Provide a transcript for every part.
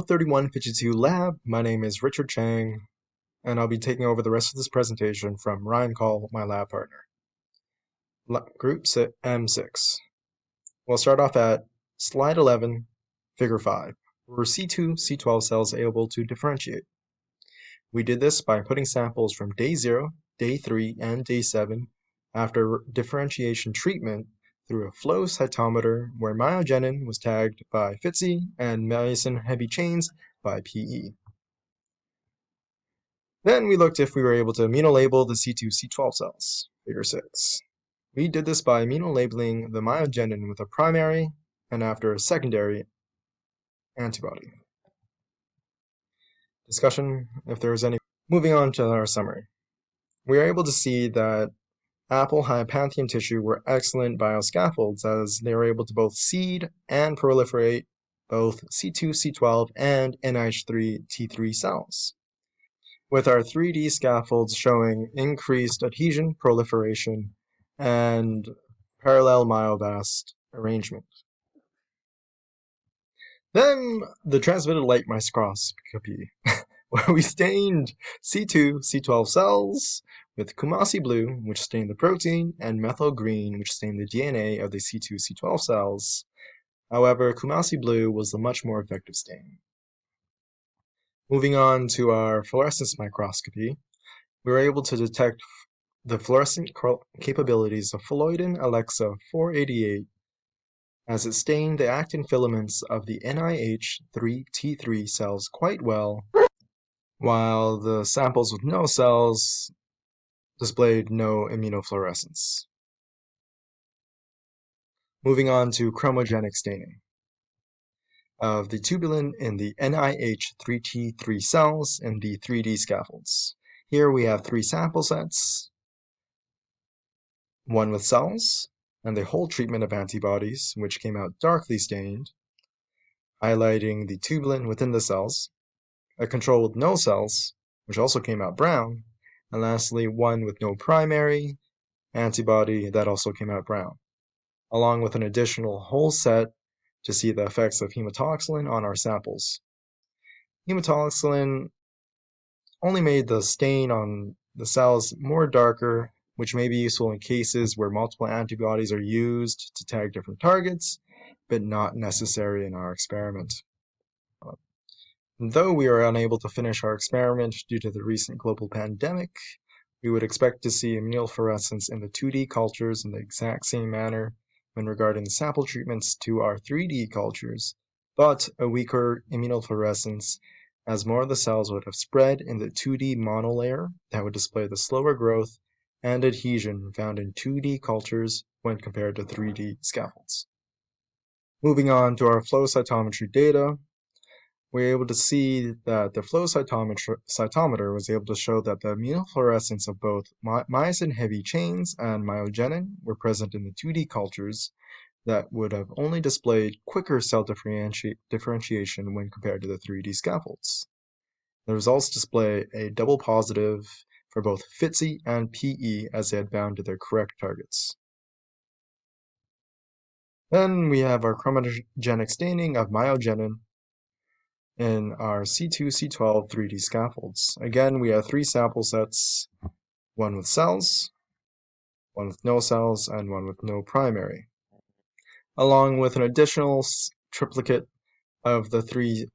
BIO3152-Lab. My name is Richard Chang, and I'll be taking over the rest of this presentation from Ryan Call, my lab partner. Group M6. We'll start off at slide 11, figure 5, where C2, C12 cells are able to differentiate. We did this by putting samples from day 0, day 3, and day 7 after differentiation treatment through a flow cytometer where myogenin was tagged by FITC and myosin heavy chains by PE. Then we looked if we were able to immunolabel the C2, C12 cells, figure 6. We did this by immunolabeling the myogenin with a primary and after a secondary antibody. Discussion, if there was any. Moving on to our summary. We are able to see that apple hypanthium tissue were excellent bioscaffolds as they were able to both seed and proliferate both C2, C12, and NH3 T3 cells, with our 3D scaffolds showing increased adhesion, proliferation, and parallel myobast arrangement. Then the transmitted light microscopy, where we stained C2, C12 cells with Kumasi blue, which stained the protein, and methyl green, which stained the DNA of the C2, C12 cells. However, Kumasi blue was the much more effective stain. Moving on to our fluorescence microscopy, we were able to detect the fluorescent capabilities of phalloidin Alexa 488 as it stained the actin filaments of the NIH3T3 cells quite well, while the samples with no cells displayed no immunofluorescence. Moving on to chromogenic staining of the tubulin in the NIH3T3 cells in the 3D scaffolds. Here we have 3 sample sets, one with cells, and the whole treatment of antibodies, which came out darkly stained, highlighting the tubulin within the cells, a control with no cells, which also came out brown, and lastly, one with no primary antibody that also came out brown, along with an additional whole set to see the effects of hematoxylin on our samples. Hematoxylin only made the stain on the cells more darker, which may be useful in cases where multiple antibodies are used to tag different targets, but not necessary in our experiment. Though we are unable to finish our experiment due to the recent global pandemic, we would expect to see immunofluorescence in the 2D cultures in the exact same manner when regarding the sample treatments to our 3D cultures, but a weaker immunofluorescence as more of the cells would have spread in the 2D monolayer that would display the slower growth and adhesion found in 2D cultures when compared to 3D scaffolds. Moving on to our flow cytometry data, we're able to see that the flow cytometer was able to show that the immunofluorescence of both myosin heavy chains and myogenin were present in the 2D cultures that would have only displayed quicker cell differentiation when compared to the 3D scaffolds. The results display a double positive for both FITC and PE as they had bound to their correct targets. Then we have our chromogenic staining of myogenin in our C2, C12 3D scaffolds. Again, we have 3 sample sets, one with cells, one with no cells, and one with no primary, along with an additional triplicate of the 3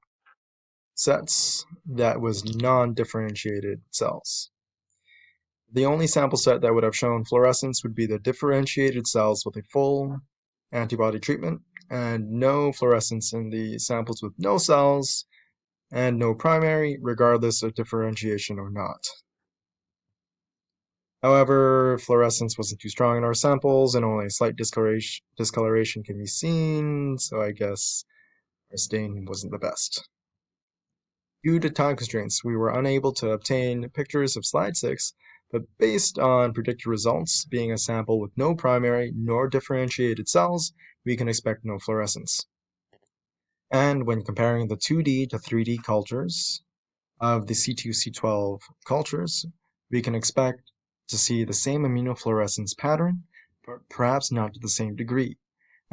sets that was non-differentiated cells. The only sample set that would have shown fluorescence would be the differentiated cells with a full antibody treatment, and no fluorescence in the samples with no cells and no primary, regardless of differentiation or not. However, fluorescence wasn't too strong in our samples, and only a slight discoloration can be seen, so I guess our stain wasn't the best. Due to time constraints, we were unable to obtain pictures of slide 6, but based on predicted results, being a sample with no primary nor differentiated cells, we can expect no fluorescence. And when comparing the 2D to 3D cultures of the C2, C12 cultures, we can expect to see the same immunofluorescence pattern, but perhaps not to the same degree,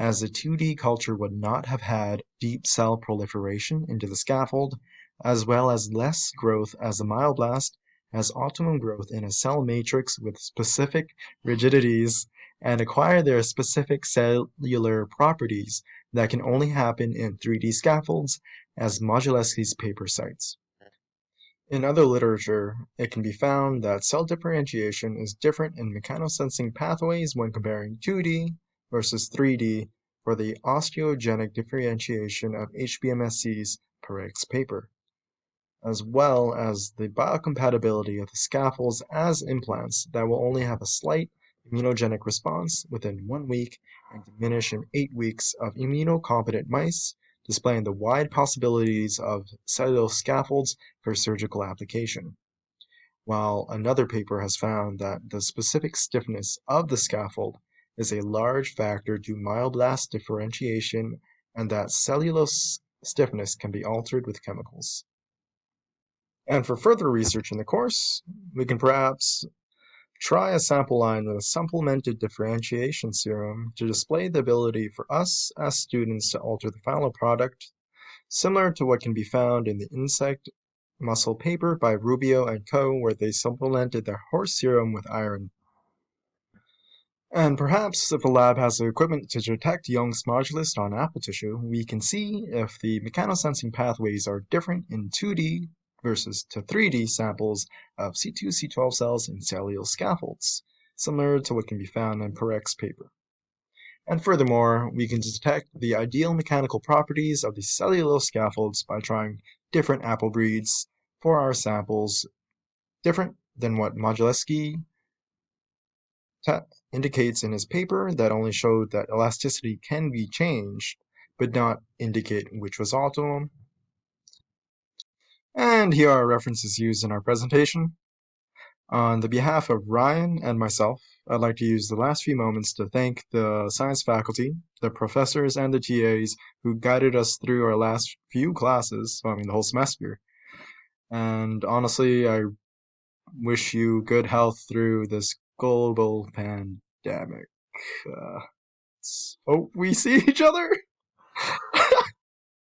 as the 2D culture would not have had deep cell proliferation into the scaffold, as well as less growth as the myoblast has optimum growth in a cell matrix with specific rigidities and acquire their specific cellular properties that can only happen in 3D scaffolds, as Modulewski's paper cites. In other literature, it can be found that cell differentiation is different in mechanosensing pathways when comparing 2D versus 3D for the osteogenic differentiation of HBMSC's Parek's paper, as well as the biocompatibility of the scaffolds as implants that will only have a slight immunogenic response within 1 week and diminish in 8 weeks of immunocompetent mice, displaying the wide possibilities of cellular scaffolds for surgical application. While another paper has found that the specific stiffness of the scaffold is a large factor to myoblast differentiation and that cellulose stiffness can be altered with chemicals. And for further research in the course, we can perhaps try a sample line with a supplemented differentiation serum to display the ability for us as students to alter the final product, similar to what can be found in the insect muscle paper by Rubio and co., where they supplemented their horse serum with iron. And perhaps if a lab has the equipment to detect Young's modulus on apple tissue, we can see if the mechanosensing pathways are different in 2D versus to 3D samples of C2, C12 cells in cellular scaffolds, similar to what can be found in Parek's paper. And furthermore, we can detect the ideal mechanical properties of the cellulose scaffolds by trying different apple breeds for our samples, different than what Modulewski indicates in his paper that only showed that elasticity can be changed, but not indicate which was optimum. And here are references used in our presentation. On the behalf of Ryan and myself, I'd like to use the last few moments to thank the science faculty, the professors, and the TAs who guided us through our last few classes, the whole semester. And honestly, I wish you good health through this global pandemic. Hope we see each other.